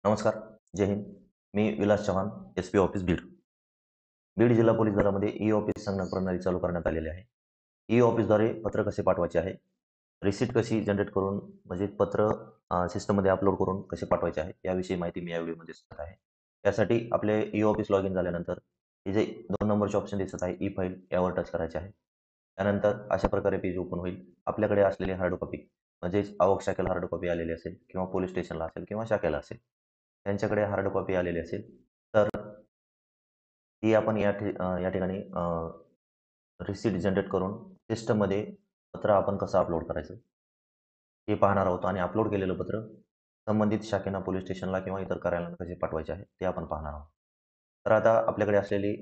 नमस्कार. जय हिंद. मी Vilas Chavan, S-P office Beed. Beed जिल्हा police दलामध्ये ई-ऑफिस संगणक प्रणाली चालू करण्यात आलेली आहे. ई-ऑफिसद्वारे पत्र कसे पाठवायचे आहे, रिसीट कशी जनरेट करून म्हणजे पत्र सिस्टममध्ये अपलोड करून कसे पाठवायचे आहे, याविषयी माहिती मी या व्हिडिओमध्ये सांगत आहे. यासाठी आपले ई-ऑफिस लॉगिन झाल्यानंतर हे जे 2 नंबरचे ऑप्शन दिसत आहे, ई-फाईल यावर टच करायचे आहे. त्यानंतर अशा प्रकारे पेज ओपन होईल. आपल्याकडे असलेली हार्ड कॉपी म्हणजेच आवक शाखेला हार्ड कॉपी आलेली असेल किंवा पोलीस स्टेशनला असेल किंवा शाखेला असेल. त्यांच्याकडे हार्ड कॉपी आलेली असेल, तर ती आपण या ठिकाणी रिसीट जनरेट करून सिस्टममध्ये पत्र आपण कसं अपलोड करायचं, हे पाहणार आहोत आणि अपलोड केलेलं पत्र संबंधित शाखेना, पोलीस स्टेशनला किंवा इतर कार्यालयांना कसे पाठवायचे आहे, ते आपण पाहणार आहोत. तर आता आपल्याकडे असलेली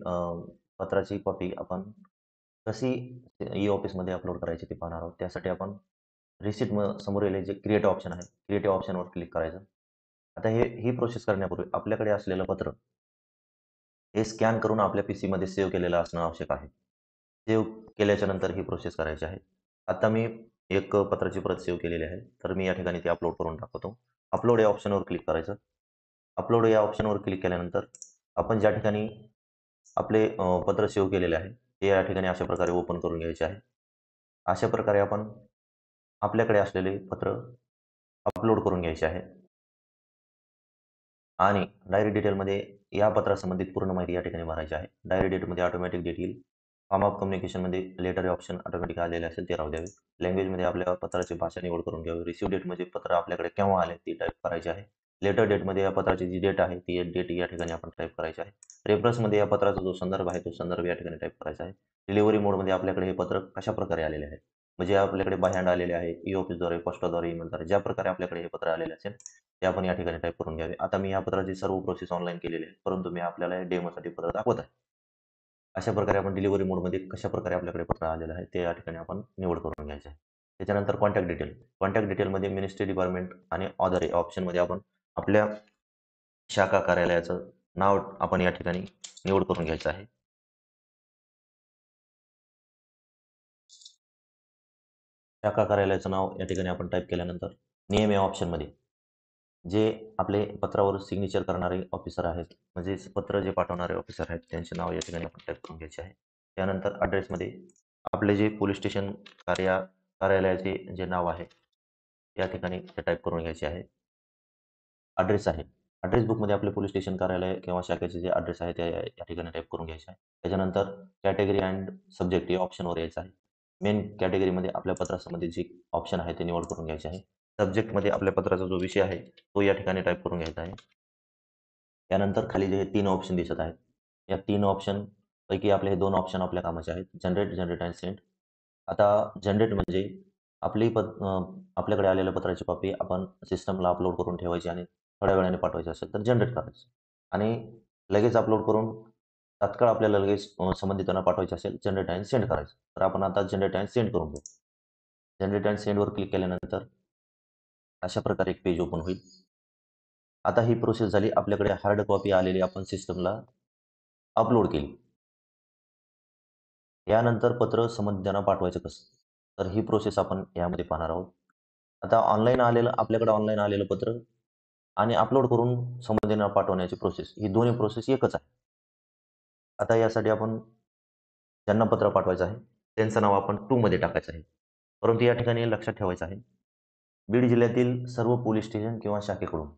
पत्राची कॉपी आपण कशी ई-ऑफिसमध्ये अपलोड करायची ते पाहणार आहोत. त्यासाठी आपण रिसीट समोर येईल जे क्रिएट ऑप्शन आहे, क्रिएटिव्ह ऑप्शनवर क्लिक करायचं. आता ही प्रोसेस करण्यापूर्वी आपल्याकडे असलेलं पत्र हे स्कॅन करून आपल्या पीसीमध्ये सेव्ह केलेलं असणं आवश्यक आहे. सेव्ह केल्याच्या नंतर ही प्रोसेस करायची आहे. आता मी एक पत्राची प्रत सेव्ह केलेली आहे. तर मी या ठिकाणी ती अपलोड करून दाखवतो. अपलोड या ऑप्शनवर क्लिक करायचं. अपलोड या ऑप्शनवर क्लिक केल्यानंतर आपण ज्या ठिकाणी आपले पत्र सेव्ह केलेले आहे, ते या ठिकाणी अशा प्रकारे ओपन करून घ्यायचे आहे. अशा प्रकारे आपण आपल्याकडे असलेले पत्र अपलोड करून घ्यायचे आहे. आणि डायरी डिटेलमध्ये या पत्रासंबंधित पूर्ण माहिती या ठिकाणी भरायची आहे. डायरी डेटमध्ये ऑटोमॅटिक डेट येईल. फॉर्म ऑफ कम्युनिकेशनमध्ये लेटर हे ऑप्शन ऑटोमॅटिक आलेले असेल ते राहू द्यावे. लँग्वेजमध्ये आपल्या पत्राची भाषा निवड करून घ्यावी. रिसीव्ह डेट म्हणजे पत्र आपल्याकडे केव्हा आले ती टाईप करायची आहे. लेटर डेटमध्ये या पत्राची जी डेट आहे ती डेट या ठिकाणी आपण टाईप करायची आहे. रेफरन्समध्ये या पत्राचा जो संदर्भ आहे तो संदर्भ या ठिकाणी टाईप करायचा आहे. डिलिव्हरी मोडमध्ये आपल्याकडे हे पत्र कशाप्रकारे आलेले आहे. म्हणजे आपल्याकडे बाय हँड आलेले आहे, ई-ऑफिसद्वारे, पोस्टाद्वारे, ईमेलद्वारे ज्या प्रकारे आपल्याकडे हे पत्र आलेले असेल ते आपण या ठिकाणी टाईप करून घ्यावे. आता मी या पत्राची सर्व प्रोसेस ऑनलाईन केलेली आहे. परंतु मी आपल्याला डेमोसाठी पत्र दाखवत आहे. अशा प्रकारे आपण डिलिव्हरी मोडमध्ये कशाप्रकारे आपल्याकडे पत्र आलेलं आहे ते या ठिकाणी आपण निवड करून घ्यायचे आहे. त्याच्यानंतर कॉन्टॅक्ट डिटेल. कॉन्टॅक्ट डिटेलमध्ये मिनिस्ट्री डिपार्टमेंट आणि ऑथर या ऑप्शनमध्ये आपण आपल्या शाखा कार्यालयाचं नाव आपण या ठिकाणी निवड करून घ्यायचं आहे. शाखा कार्यालयाचं नाव या ठिकाणी आपण टाईप केल्यानंतर नियम या ऑप्शनमध्ये जे आपले पत्रावर सिग्नेचर करणारे ऑफिसर आहेत, म्हणजे पत्र जे पाठवणारे ऑफिसर आहेत, त्यांचे नाव या ठिकाणी आपण टाईप करून घ्यायचे आहे. त्यानंतर ॲड्रेसमध्ये आपले जे पोलीस स्टेशन कार्यालयाचे जे नाव आहे, या ठिकाणी ते टाईप करून घ्यायचे आहे. ॲड्रेस आहे. ॲड्रेस बुकमध्ये आपले पोलीस स्टेशन कार्यालय किंवा शाखेचे जे ॲड्रेस आहे, ते या ठिकाणी टाईप करून घ्यायचे आहे. त्याच्यानंतर कॅटेगरी एंड सब्जेक्ट या ऑप्शनवर यायचं आहे. मेन कॅटेगरीमध्ये आपल्या पत्रासंबंधित जे ऑप्शन आहे, ते निवड करून घ्यायचे आहे. सब्जेक्टमध्ये आपल्या पत्राचा जो विषय आहे, तो या ठिकाणी टाईप करून घ्यायचा आहे. त्यानंतर खाली जे 3 ऑप्शन दिसत आहेत, या 3 ऑप्शनपैकी आपले हे 2 ऑप्शन आपल्या कामाचे आहेत. जनरेट आणि सेंड. आता जनरेट म्हणजे आपल्याकडे आलेल्या पत्राची कॉपी आपण सिस्टमला अपलोड करून ठेवायची आणि थोड्या वेळाने पाठवायची असेल तर जनरेट करायचं. आणि लगेच अपलोड करून तात्काळ आपल्याला लगेच संबंधितांना पाठवायचे असेल जनरेट आणि सेंड करायचं. तर आपण आता जनरेट आणि सेंड करून घेऊ. जनरेट आणि सेंडवर क्लिक केल्यानंतर अशा प्रकारे एक पेज ओपन होईल. आता ही प्रोसेस झाली. आपल्याकडे हार्ड कॉपी आलेली आपण सिस्टमला अपलोड केली. यानंतर पत्र संबंधितांना पाठवायचं कसं? तर ही प्रोसेस आपण यामध्ये पाहणार आहोत. आता आपल्याकडे ऑनलाईन आलेलं पत्र आणि अपलोड करून संबंधितांना पाठवण्याची प्रोसेस, ही दोन्ही प्रोसेस एकच आहे. आता यासाठी आपण ज्यांना पत्र पाठवायचं आहे, त्यांचं नाव आपण टू मध्ये टाकायचं आहे. परंतु या ठिकाणी लक्षात ठेवायचं आहे, बीड जिल्ह्यातील सर्व पोलीस स्टेशन किंवा शाखेकडून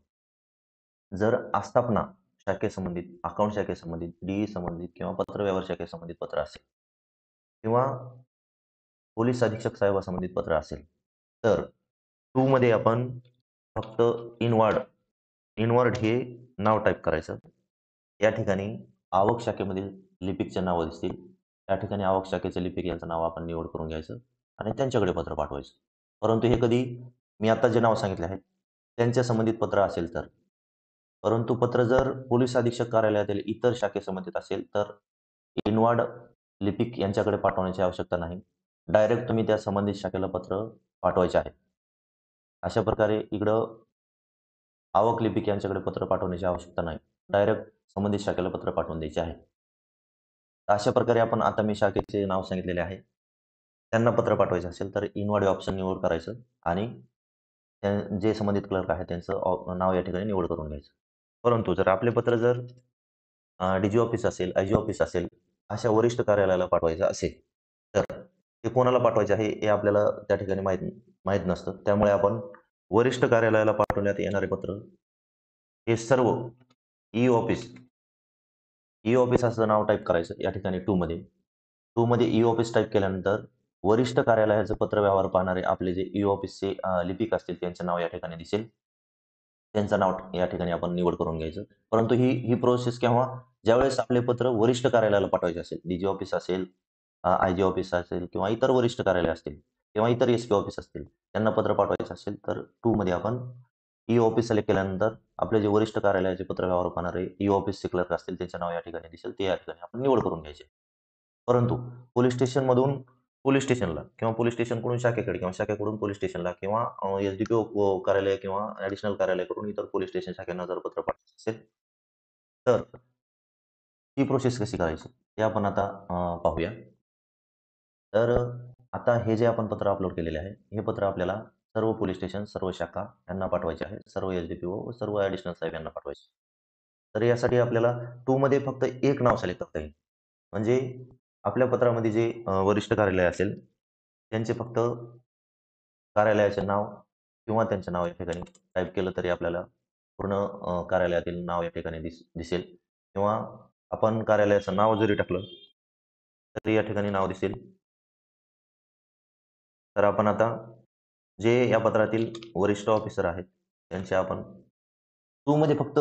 जर आस्थापना शाखेसंबंधित, अकाउंट शाखेसंबंधित, डी संबंधित किंवा पत्रव्यवहार शाखेसंबंधित पत्र असेल किंवा पोलीस अधीक्षक साहेबासंबंधित पत्र असेल, तर 2 मध्ये आपण फक्त इनवर्ड इनवर्ड हे नाव टाइप करायचं. या ठिकाणी आवक शाखेमधील लिपिकचे नावं दिसतील. त्या ठिकाणी आवक शाखेचे लिपिक यांचं नाव आपण निवड करून घ्यायचं आणि त्यांच्याकडे पत्र पाठवायचं. परंतु हे कधी मी आता जे नाव सांगितले आहे, त्यांच्या संबंधित पत्र असेल तर. परंतु पत्र जर पोलीस अधीक्षक कार्यालयातील इतर शाखेसंबंधित असेल, तर इनवर्ड लिपिक यांच्याकडे पाठवण्याची आवश्यकता नाही. डायरेक्ट तुम्ही त्या संबंधित शाखेला पत्र पाठवायचे आहे. अशा प्रकारे इकडं आवक लिपिक यांच्याकडे पत्र पाठवण्याची आवश्यकता नाही. डायरेक्ट संबंधित शाखेला पत्र पाठवून द्यायचे आहे. तर अशा प्रकारे आपण आता मी शाखेचे नाव सांगितलेले आहे. त्यांना पत्र पाठवायचे असेल तर इनवर्ड हे ऑप्शन निवड करायचं आणि जे संबंधित क्लर्क आहे त्यांचं नाव या ठिकाणी निवड करून घ्यायचं. परंतु जर आपले पत्र जर डी ऑफिस असेल, आय ऑफिस असेल, अशा वरिष्ठ कार्यालयाला पाठवायचं असेल, तर ते कोणाला पाठवायचे आहे हे आपल्याला त्या ठिकाणी माहीत माहीत नसतं. त्यामुळे आपण वरिष्ठ कार्यालयाला पाठवण्यात येणारे पत्र हे सर्व ई-ऑफिस ई-ऑफिस असं नाव टाइप करायचं या ठिकाणी 2 मध्ये. 2 मध्ये ई-ऑफिस टाइप केल्यानंतर वरिष्ठ कार्यालयाचं पत्रव्यवहार पाहणारे आपले जे ई-ऑफिसचे लिपिक असतील त्यांचं नाव या ठिकाणी दिसेल. त्यांचं नाव या ठिकाणी आपण निवड करून घ्यायचं. परंतु ही ही प्रोसेस केव्हा? ज्यावेळेस आपले पत्र वरिष्ठ कार्यालयाला पाठवायचे असेल, डी ऑफिस असेल, आय ऑफिस असेल किंवा इतर वरिष्ठ कार्यालय असतील किंवा इतर एस-पी ऑफिस असतील, त्यांना पत्र पाठवायचं असेल तर 2 मध्ये आपण ई-ऑफिस सिलेक्ट केल्यानंतर आपले जे वरिष्ठ कार्यालयाचे पत्रव्यवहार पाहणारे ई-ऑफिसचे क्लर्क असतील त्यांचे नाव या ठिकाणी दिसेल. ते या ठिकाणी आपण निवड करून घ्यायचे. परंतु पोलिस स्टेशनमधून पोलिस स्टेशनला किंवा पोलिस स्टेशनकडून शाखेकडे किंवा शाखेकडून पोलिस स्टेशनला किंवा एस-डी-पी-ओ कार्यालय किंवा ॲडिशनल कार्यालयाकडून इतर पोलिस स्टेशन शाखांना जर पत्र पाठवायचं असेल, तर ती प्रोसेस कशी करायची? ते आपण आता पाहूया. तर आता हे जे आपण पत्र अपलोड केलेले आहे, हे पत्र आपल्याला सर्व पोलिस स्टेशन, सर्व शाखा यांना पाठवायचे आहे. सर्व एस-डी-पी-ओ व सर्व ॲडिशनल साहेब यांना पाठवायचे. तर यासाठी आपल्याला 2 मध्ये फक्त एक नाव सिलेक्ट करता येईल. म्हणजे आपल्या पत्रामध्ये जे वरिष्ठ कार्यालय असेल, त्यांचे फक्त कार्यालयाचे नाव किंवा त्यांचं नाव या ठिकाणी टाइप केलं तरी आपल्याला पूर्ण कार्यालयातील नाव या ठिकाणी दिसेल किंवा आपण कार्यालयाचं नाव जरी टाकलं, तरी या ठिकाणी नाव दिसेल. तर आपण आता जे या पत्रातील वरिष्ठ ऑफिसर आहेत, त्यांचे आपण 2 मध्ये फक्त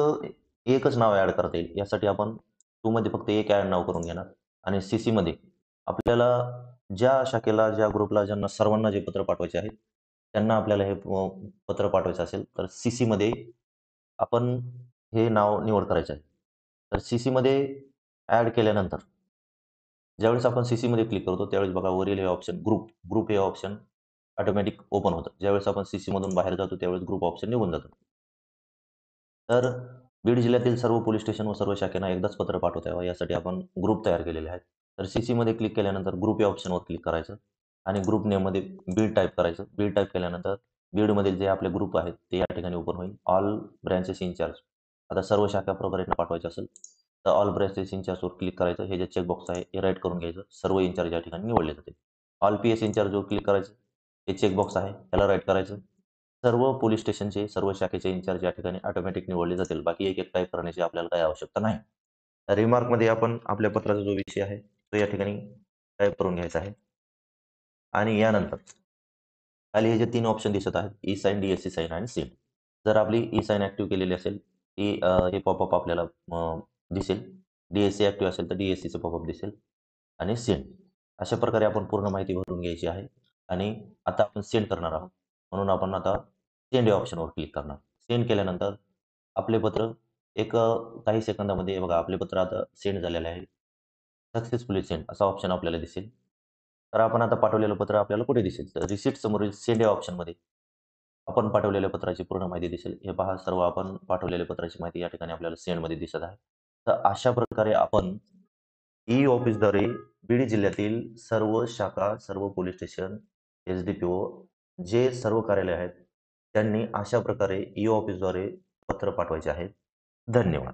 एकच नाव ॲड करता येईल. यासाठी आपण 2 मध्ये फक्त एक ॲड नाव करून घेणार आणि सी-सीमध्ये आपल्याला ज्या शाखेला, ज्या ग्रुपला, ज्यांना सर्वांना जे पत्र पाठवायचे आहे, त्यांना आपल्याला हे पत्र पाठवायचं असेल, तर सी-सीमध्ये आपण हे नाव निवड करायचं आहे. तर सी-सीमध्ये ॲड केल्यानंतर ज्यावेळेस आपण सी-सीमध्ये क्लिक करतो, त्यावेळेस बघा वरील हे ऑप्शन ग्रुप हे ऑप्शन ऑटोमॅटिक ओपन होतं. ज्यावेळेस आपण सी-सीमधून बाहेर जातो, त्यावेळेस ग्रुप ऑप्शन निघून जातं. तर बीड जिल्ह्यातील सर्व पोलीस स्टेशन व सर्व शाखांना एकदाच पत्र पाठवता यावं यासाठी आपण ग्रुप तयार केलेले आहेत. तर सी-सीमध्ये क्लिक केल्यानंतर ग्रुप या ऑप्शनवर क्लिक करायचं आणि ग्रुप नेममध्ये बीड टाइप करायचं. बीड टाइप केल्यानंतर बीडमधील जे आपले ग्रुप आहेत, ते या ठिकाणी ओपन होईल. All branches in-charge. आता सर्व शाखा प्रभारींना पाठवायचे असेल, तर ऑल ब्रँचेस इन्चार्जवर क्लिक करायचं. हे जे चेकबॉक्स आहे, हे राईट करून घ्यायचं. सर्व इन्चार्ज या ठिकाणी निवडले जातील. ऑल पी-एस इन्चार्जवर क्लिक करायचं. हे चेकबॉक्स आहे, त्याला राईट करायचं. सर्व पोलिस स्टेशनचे, सर्व शाखेचे इन्चार्ज या ठिकाणी ऑटोमॅटिक निवडले जातील. बाकी एक-एक टाइप करण्याची आपल्याला काही आवश्यकता नाही. रिमार्कमध्ये आपण आपल्या पत्राचा जो विषय आहे, तो या ठिकाणी टाइप करून घ्यायचा आहे आणि यानंतर खाली हे जे 3 ऑप्शन दिसत आहेत, ई-साइन, डी-एस-सी साइन आणि सेंड. जर आपली ई-साइन ॲक्टिव्ह केलेली असेल, ती हे पॉपअप आपल्याला दिसेल. डी-एस-सी ॲक्टिव्ह असेल, तर डी-एस-सीचं पॉपअप दिसेल आणि सेंड. अशा प्रकारे आपण पूर्ण माहिती भरून घ्यायची आहे आणि आता आपण सेंड करणार आहोत. म्हणून आपण आता सेंड या ऑप्शनवर क्लिक करणार. सेंड केल्यानंतर आपले पत्र एक काही सेकंदामध्ये हे बघा आपले पत्र आता सेंड झालेले आहे. सक्सेसफुली सेंड असा ऑप्शन आपल्याला दिसेल. तर आपण आता पाठवलेलं पत्र आपल्याला कुठे दिसेल? तर रिसिप्ट समोरील सेंड या ऑप्शनमध्ये आपण पाठवलेल्या पत्राची पूर्ण माहिती दिसेल. हे पहा सर्व आपण पाठवलेल्या पत्राची माहिती या ठिकाणी आपल्याला सेंडमध्ये दिसत आहे. तर अशा प्रकारे आपण ई-ऑफिसद्वारे बीड जिल्ह्यातील सर्व शाखा, सर्व पोलिस स्टेशन, एस-डी-पी-ओ जे सर्व कार्यालय आहेत, त्यांनी अशा प्रकारे ई-ऑफिसद्वारे पत्र पाठवायचे आहेत. धन्यवाद.